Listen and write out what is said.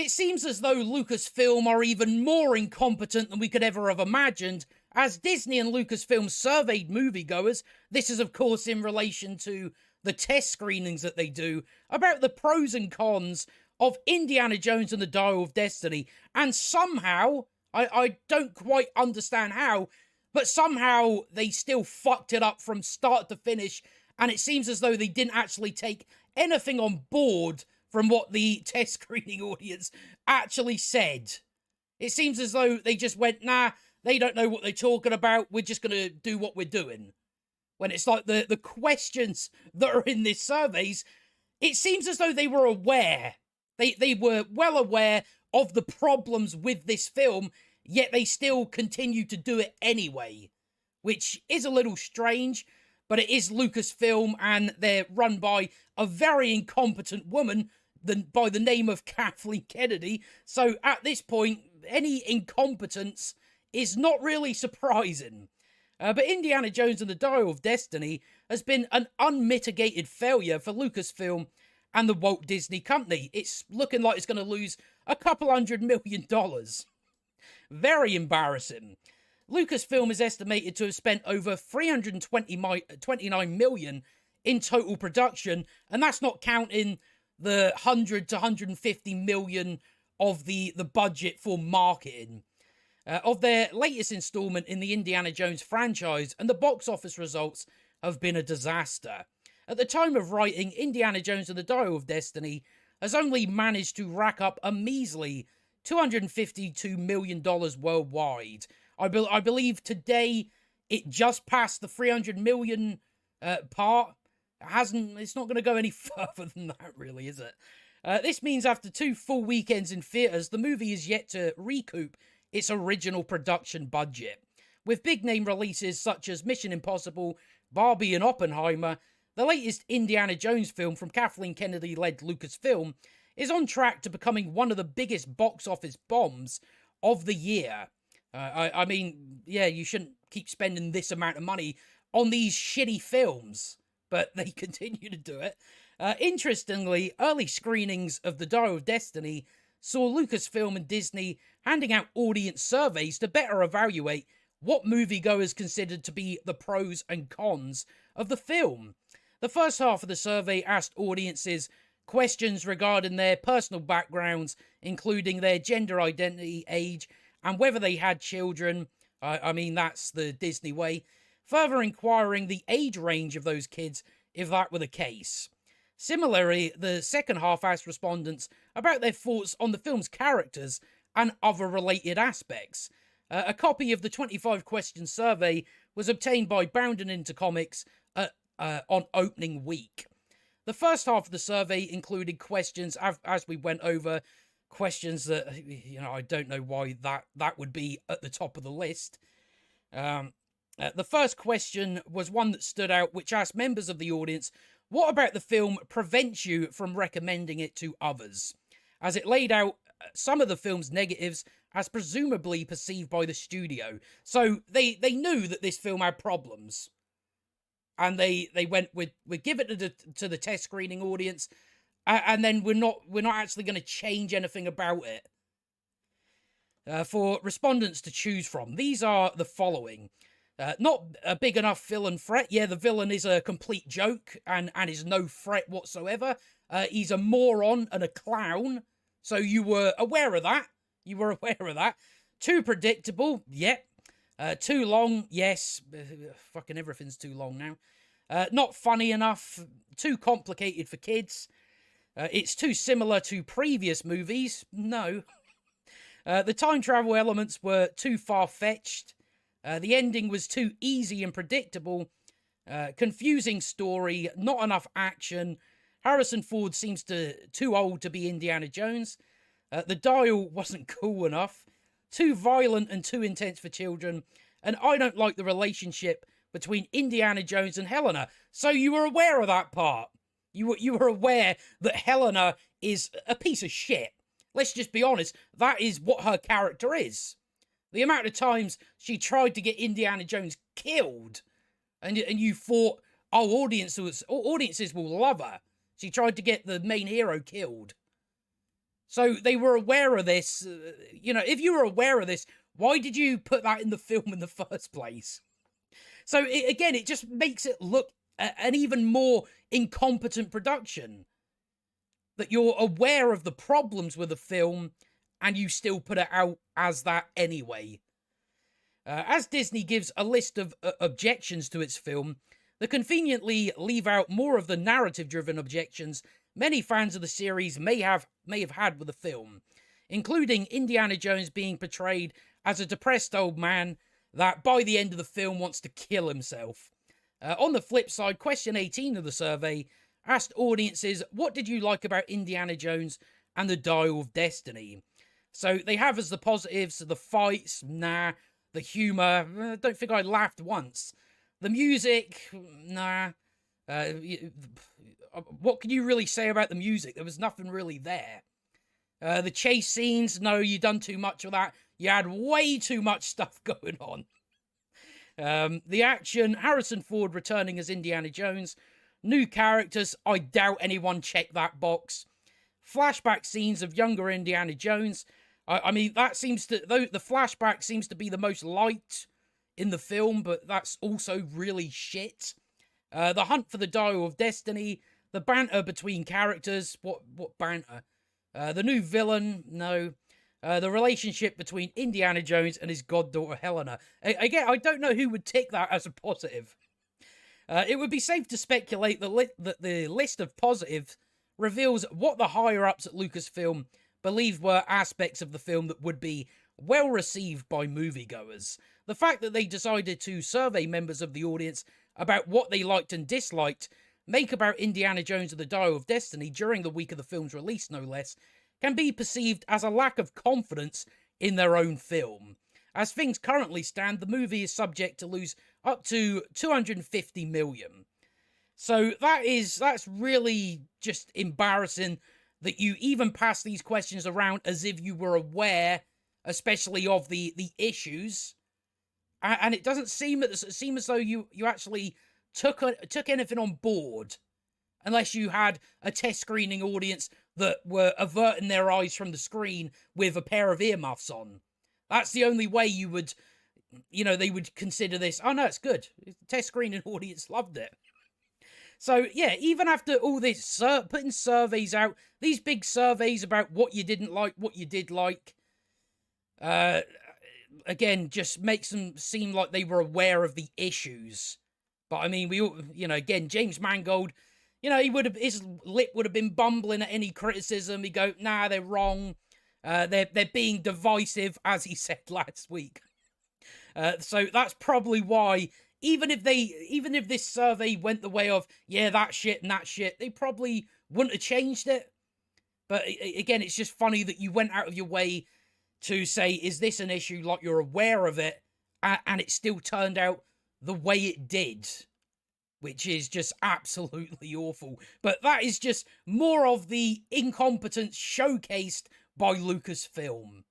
It seems as though LucasFilm are even more incompetent than we could ever have imagined. As Disney and Lucasfilm surveyed moviegoers, this is of course in relation to the test screenings that they do, about the pros and cons of Indiana Jones and the Dial of Destiny. And somehow, I don't quite understand how, but somehow they still fucked it up from start to finish. And it seems as though they didn't actually take anything on board from what the test screening audience actually said. It seems as though they just went, nah, they don't know what they're talking about, we're just going to do what we're doing. When it's like the questions that are in these surveys, it seems as though they were aware. They were well aware of the problems with this film, yet they still continue to do it anyway. Which is a little strange, but it is Lucasfilm, and they're run by a very incompetent woman by the name of Kathleen Kennedy. So at this point, any incompetence is not really surprising. But Indiana Jones and the Dial of Destiny has been an unmitigated failure for Lucasfilm and the Walt Disney Company. It's looking like it's going to lose a couple $100 million. Very embarrassing. Lucasfilm is estimated to have spent over $329 million in total production, and that's not counting the $100 to $150 million of the budget for marketing. Of their latest installment in the Indiana Jones franchise, and the box office results have been a disaster. At the time of writing, Indiana Jones and the Dial of Destiny has only managed to rack up a measly $252 million worldwide. I believe today it just passed the $300 million part. It's not going to go any further than that, really, is it? This means after 2 full weekends in theatres, the movie is yet to recoup its original production budget. With big-name releases such as Mission Impossible, Barbie and Oppenheimer, the latest Indiana Jones film from Kathleen Kennedy-led Lucasfilm is on track to becoming one of the biggest box office bombs of the year. I mean, yeah, you shouldn't keep spending this amount of money on these shitty films, but they continue to do it. Interestingly, early screenings of The Dial of Destiny saw Lucasfilm and Disney handing out audience surveys to better evaluate what moviegoers considered to be the pros and cons of the film. The first half of the survey asked audiences questions regarding their personal backgrounds, including their gender identity, age, and whether they had children. I mean, that's the Disney way. Further inquiring the age range of those kids, if that were the case. Similarly, the second half asked respondents about their thoughts on the film's characters and other related aspects. A copy of the 25-question survey was obtained by Bounding Into Comics on opening week. The first half of the survey included questions, as we went over, questions that, I don't know why that would be at the top of the list. The first question was one that stood out, which asked members of the audience, what about the film prevents you from recommending it to others? As it laid out some of the film's negatives as presumably perceived by the studio. So they knew that this film had problems. And they went, we'd give it to the test screening audience, and then we're not actually going to change anything about it. For respondents to choose from, these are the following. Not a big enough villain threat. Yeah, the villain is a complete joke and is no threat whatsoever. He's a moron and a clown. So you were aware of that. Too predictable. Yep. Too long. Yes. Fucking everything's too long now. Not funny enough. Too complicated for kids. It's too similar to previous movies. No. The time travel elements were too far-fetched. The ending was too easy and predictable. Confusing story, not enough action. Harrison Ford seems too old to be Indiana Jones. The Dial wasn't cool enough. Too violent and too intense for children. And I don't like the relationship between Indiana Jones and Helena. So you were aware of that part. You were aware that Helena is a piece of shit. Let's just be honest. That is what her character is. The amount of times she tried to get Indiana Jones killed, and you thought, oh, audiences will love her. She tried to get the main hero killed. So they were aware of this. You know, if you were aware of this, why did you put that in the film in the first place? So again, it just makes it look an even more incompetent production. That you're aware of the problems with the film and you still put it out as that anyway. As Disney gives a list of objections to its film, they conveniently leave out more of the narrative-driven objections many fans of the series may have had with the film, including Indiana Jones being portrayed as a depressed old man that by the end of the film wants to kill himself. On the flip side, question 18 of the survey asked audiences, what did you like about Indiana Jones and the Dial of Destiny? So they have as the positives, the fights, nah. The humour, I don't think I laughed once. The music, nah. What can you really say about the music? There was nothing really there. The chase scenes, no, you done too much of that. You had way too much stuff going on. The action, Harrison Ford returning as Indiana Jones. New characters, I doubt anyone checked that box. Flashback scenes of younger Indiana Jones. I mean, that seems to, though the flashback seems to be the most liked in the film, but that's also really shit. The hunt for the Dial of Destiny, the banter between characters, what banter? The new villain, no. The relationship between Indiana Jones and his goddaughter Helena. Again, I don't know who would tick that as a positive. It would be safe to speculate that the list of positives reveals what the higher-ups at Lucasfilm believed were aspects of the film that would be well received by moviegoers. The fact that they decided to survey members of the audience about what they liked and disliked, make about Indiana Jones and the Dial of Destiny during the week of the film's release, no less, can be perceived as a lack of confidence in their own film. As things currently stand, the movie is subject to lose up to $250 million. So that's really just embarrassing that you even pass these questions around as if you were aware, especially of the issues, and it doesn't seem as though you actually took anything on board, unless you had a test screening audience that were averting their eyes from the screen with a pair of earmuffs on. That's the only way you would, they would consider this. Oh no, it's good. The test screening audience loved it. So, yeah, even after all this, putting surveys out, these big surveys about what you didn't like, what you did like, again, just makes them seem like they were aware of the issues. But, I mean, we all, again, James Mangold, his lip would have been bumbling at any criticism. He'd go, nah, they're wrong. They're being divisive, as he said last week. So that's probably why... Even if this survey went the way of, yeah, that shit and that shit, they probably wouldn't have changed it. But again, it's just funny that you went out of your way to say, is this an issue, like you're aware of it, and it still turned out the way it did, which is just absolutely awful. But that is just more of the incompetence showcased by Lucasfilm.